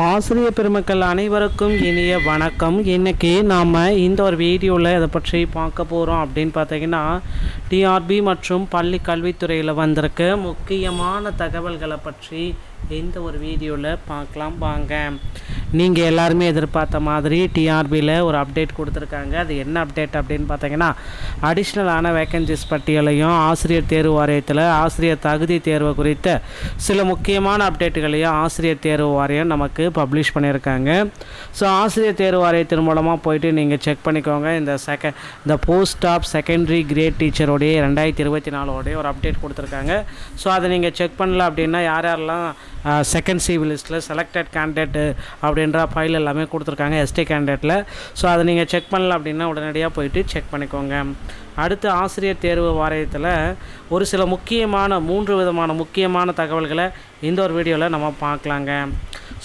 ஆசிரியர் பெருமக்கள் அனைவருக்கும் இனிய வணக்கம். இன்றைக்கி நாம் இந்த ஒரு வீடியோவில் இதை பற்றி பார்க்க போகிறோம் அப்படின்னு பார்த்தீங்கன்னா, டிஆர்பி மற்றும் பள்ளி கல்வித்துறையில் வந்திருக்க முக்கியமான தகவல்களை பற்றி இந்த ஒரு வீடியோவில் பார்க்கலாம் வாங்க. நீங்கள் எல்லாருமே எதிர்பார்த்த மாதிரி டிஆர்பியில் ஒரு அப்டேட் கொடுத்துருக்காங்க. அது என்ன அப்டேட் அப்படின்னு பார்த்தீங்கன்னா, அடிஷ்னலான வேக்கன்சிஸ் பட்டியலையும் ஆசிரியர் தேர்வு வாரியத்தில் ஆசிரியர் தகுதி தேர்வு குறித்த சில முக்கியமான அப்டேட்டுகளையும் ஆசிரியர் தேர்வு வாரியம் நமக்கு பப்ளிஷ் பண்ணியிருக்காங்க. ஸோ ஆசிரியர் தேர்வு வாரியத்தின் மூலமாக போயிட்டு நீங்கள் செக் பண்ணிக்கோங்க. இந்த போஸ்ட் ஆஃப் செகண்டரி கிரேட் டீச்சருடைய 2024 ஒரு அப்டேட் கொடுத்துருக்காங்க. ஸோ அதை நீங்கள் செக் பண்ணல அப்படின்னா யாரெல்லாம் செகண்ட் சிவி லிஸ்ட்டில் செலக்டட் கேண்டிடேட்டு அப்படின்ற ஃபைல் எல்லாமே கொடுத்துருக்காங்க எஸ்டி கேண்டிடேட்டில். ஸோ அதை நீங்கள் செக் பண்ணல அப்படின்னா உடனடியாக போயிட்டு செக் பண்ணிக்கோங்க. அடுத்து ஆசிரியர் தேர்வு வாரியத்தில் ஒரு சில முக்கியமான 3 விதமான முக்கியமான தகவல்களை இந்த ஒரு வீடியோவில் நம்ம பார்க்கலாங்க.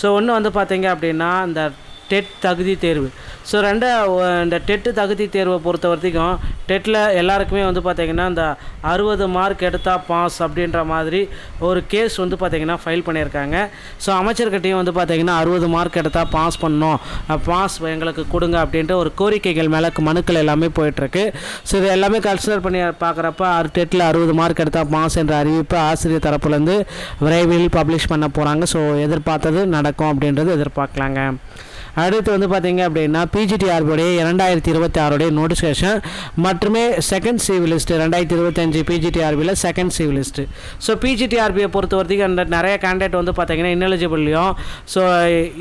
ஸோ ஒன்று வந்து பார்த்தீங்க அப்படின்னா இந்த டெட் தகுதி தேர்வு. ஸோ இந்த டெட்டு தகுதி தேர்வை பொறுத்த வரைக்கும் டெட்டில் எல்லாருக்குமே வந்து பார்த்திங்கன்னா இந்த 60 மார்க் எடுத்தால் பாஸ் அப்படின்ற மாதிரி ஒரு கேஸ் வந்து பார்த்திங்கன்னா ஃபைல் பண்ணியிருக்காங்க. ஸோ அமைச்சர்கிட்டையும் வந்து பார்த்திங்கன்னா 60 மார்க் எடுத்தால் பாஸ் பண்ணணும், பாஸ் எங்களுக்கு கொடுங்க அப்படின்ட்டு ஒரு கோரிக்கைகள் மேலே மனுக்கள் எல்லாமே போயிட்டுருக்கு. ஸோ இது எல்லாமே கன்சிடர் பண்ணி பார்க்குறப்ப டெட்டில் 60 மார்க் எடுத்தால் பாஸ் என்ற அறிவிப்பு ஆசிரியர் தரப்புலேருந்து விரைவில் பப்ளிஷ் பண்ண போகிறாங்க. ஸோ எதிர்பார்த்தது நடக்கும் அப்படின்றது எதிர்பார்க்கலாங்க. அடுத்து வந்து பார்த்திங்க அப்படின்னா பிஜிடிஆர்பியோடைய 2026 நோட்டிஃபிகேஷன் மற்றுமே செகண்ட் சிவி லிஸ்ட்டு 2025 பிஜிடிஆர்பியில் செகண்ட் சிவி லிஸ்ட்டு. ஸோ பிஜிடிஆர்பியை பொறுத்த வரைக்கும் அந்த நிறைய கேண்டிடேட் வந்து பார்த்திங்கன்னா இன்எலிஜிபிள்லையும் ஸோ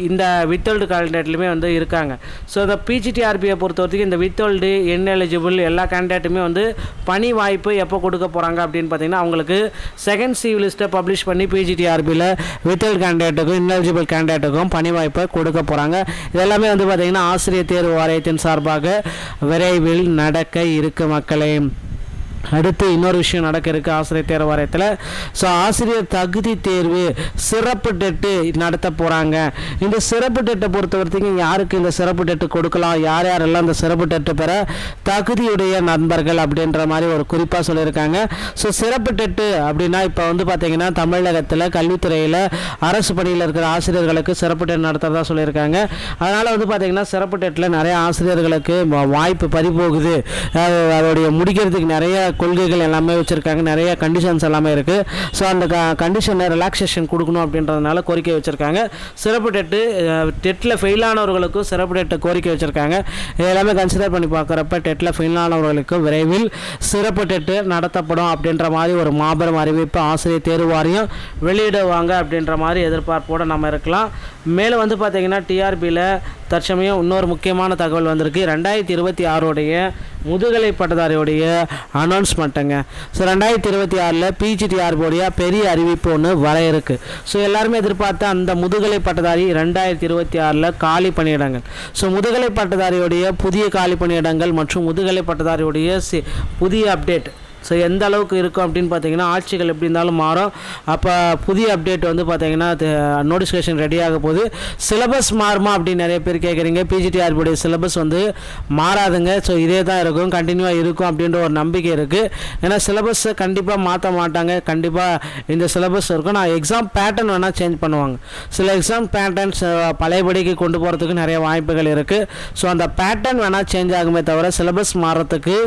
இந்த வித்தோல்டு கேண்டிடேட்லையுமே வந்து இருக்காங்க. ஸோ இந்த பிஜிடிஆர்பியை பொறுத்த வரைக்கும் இந்த வித்தோல்டு இன்எலிஜிபிள் எல்லா கேண்டிடேட்டுமே வந்து பணி வாய்ப்பு எப்போ கொடுக்க போகிறாங்க அப்படின்னு பார்த்திங்கன்னா அவங்களுக்கு செகண்ட் சிவி லிஸ்ட்டை பப்ளிஷ் பண்ணி பிஜிடிஆர்பியில் வித்தோல்டு கேண்டிடேட்டுக்கும் இன்எலிஜிபிள் கேண்டிடேட்டுக்கும் பணி வாய்ப்பை கொடுக்க போகிறாங்க. இதெல்லாமே வந்து பார்த்திங்கன்னா ஆசிரியர் தேர்வு வாரியத்தின் சார்பாக விரைவில் நடக்க இருக்கு மக்களே. அடுத்து இன்னொரு விஷயம் நடக்க இருக்குது ஆசிரியர் தேர்வு வாரியத்தில். ஸோ ஆசிரியர் தகுதி தேர்வு சிறப்பு டெட்டு நடத்த போகிறாங்க. இந்த சிறப்பு டெட்டை பொறுத்த வரைக்கும் யாருக்கு இந்த சிறப்பு டெட்டு கொடுக்கலாம், யார் யாரெல்லாம் இந்த சிறப்பு டெட்டு பெற தகுதியுடைய நண்பர்கள் அப்படின்ற மாதிரி ஒரு குறிப்பாக சொல்லியிருக்காங்க. ஸோ சிறப்பு டெட்டு அப்படின்னா இப்போ வந்து பார்த்திங்கன்னா தமிழகத்தில் கல்வித்துறையில் அரசு பணியில் இருக்கிற ஆசிரியர்களுக்கு சிறப்பு டெட் நடத்துகிறதா சொல்லியிருக்காங்க. அதனால் வந்து பார்த்திங்கன்னா சிறப்பு டெட்டில் நிறைய ஆசிரியர்களுக்கு வாய்ப்பு பறிபோகுது. அதோடைய முடிக்கிறதுக்கு நிறைய கொள்கைகள் எல்லாமே வச்சுருக்காங்க, நிறைய கண்டிஷன்ஸ் எல்லாமே இருக்குது. ஸோ அந்த கண்டிஷனை ரிலாக்ஸேஷன் கொடுக்கணும் அப்படின்றதுனால கோரிக்கை வச்சுருக்காங்க. சிறப்பு டெட்டில் ஃபெயிலானவர்களுக்கும் சிறப்பு டெட்டை கோரிக்கை வச்சுருக்காங்க. இதெல்லாமே கன்சிடர் பண்ணி பார்க்குறப்ப டெட்டில் ஃபெயிலானவர்களுக்கும் விரைவில் சிறப்பு டெட்டு நடத்தப்படும் அப்படின்ற மாதிரி ஒரு மாபெரும் அறிவிப்பு ஆசிரியர் தேர்வு வாரியம் வெளியிடுவாங்க அப்படின்ற மாதிரி எதிர்பார்ப்போடு நம்ம இருக்கலாம். மேலும் வந்து பார்த்திங்கன்னா டிஆர்பியில் தற்சமயம் இன்னொரு முக்கியமான தகவல் வந்திருக்கு. 2026 முதுகலை பட்டதாரியுடைய அனௌன்ஸ்மெண்ட்டுங்க. ஸோ 2026 பிஜிடிஆர்பியோடைய பெரிய அறிவிப்பு ஒன்று வர இருக்குது. ஸோ எல்லாருமே எதிர்பார்த்த அந்த முதுகலை பட்டதாரி 2026 காலி பணியிடங்கள். ஸோ முதுகலை பட்டதாரியுடைய புதிய காலி பணியிடங்கள் மற்றும் முதுகலை பட்டதாரியுடைய புதிய அப்டேட் ஸோ எந்த அளவுக்கு இருக்கும் அப்படின்னு பார்த்தீங்கன்னா ஆட்சிகள் எப்படி இருந்தாலும் மாறும். அப்போ புதிய அப்டேட் வந்து பார்த்தீங்கன்னா நோட்டிஃபிகேஷன் ரெடியாக போகுது. சிலபஸ் மாறுமா அப்படின்னு நிறைய பேர் கேட்குறீங்க. பிஜிடிஆர்பியுடைய சிலபஸ் வந்து மாறாதுங்க. ஸோ இதே தான் இருக்கும், கண்டினியூவாக இருக்கும் அப்படின்ற ஒரு நம்பிக்கை இருக்குது. ஏன்னா சிலபஸை கண்டிப்பாக மாற்ற மாட்டாங்க, கண்டிப்பாக இந்த சிலபஸ் இருக்கும். நான் எக்ஸாம் பேட்டர்ன் வேணால் சேஞ்ச் பண்ணுவாங்க. சில எக்ஸாம் பேட்டர்ன்ஸ் பழையபடிக்கு கொண்டு போகிறதுக்கு நிறைய வாய்ப்புகள் இருக்குது. ஸோ அந்த பேட்டர்ன் வேணால் சேஞ்ச் ஆகுமே தவிர சிலபஸ் மாறத்துக்கு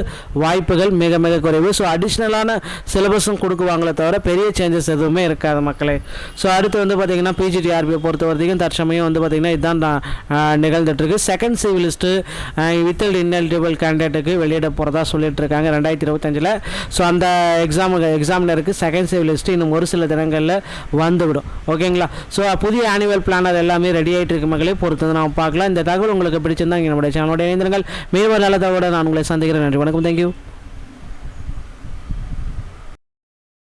வாய்ப்புகள் மிக மிக குறைவு. ஸோ அடிஷ்னலான சிலபஸும் கொடுக்குவாங்களே தவிர பெரிய சேஞ்சஸ் எதுவுமே இருக்காது மக்களே. ஸோ அடுத்து வந்து பார்த்திங்கன்னா பிஜிடிஆர்பியை பொறுத்த வரைக்கும் தற்சமயம் வந்து பார்த்திங்கன்னா இதுதான் நிகழ்ந்துட்டுருக்கு. செகண்ட் சிவி லிஸ்ட்டு வித்தோல்டு இன்எலிஜிபிள் கேண்டிடேட்டுக்கு வெளியிட போகிறதா சொல்லிட்டு இருக்காங்க 2025. ஸோ அந்த எக்ஸாமினருக்கு செகண்ட் சிவி லிஸ்ட்டு இன்னும் ஒரு சில தினங்களில் வந்துவிடும். ஓகேங்களா? ஸோ புதிய ஆனுவல் பிளானர் எல்லாமே ரெடி ஆகிட்டு இருக்கு மக்களே, பொறுத்து நம்ம பார்க்கலாம். இந்த தகவல் உங்களுக்கு பிடிச்சிருந்தா நம்முடைய சேனலோட இணைந்திருங்கள். மேலும் நல்ல தகவலோடு நான் உங்களை சந்திக்கிறேன். நன்றி, வணக்கம், தேங்க்யூ.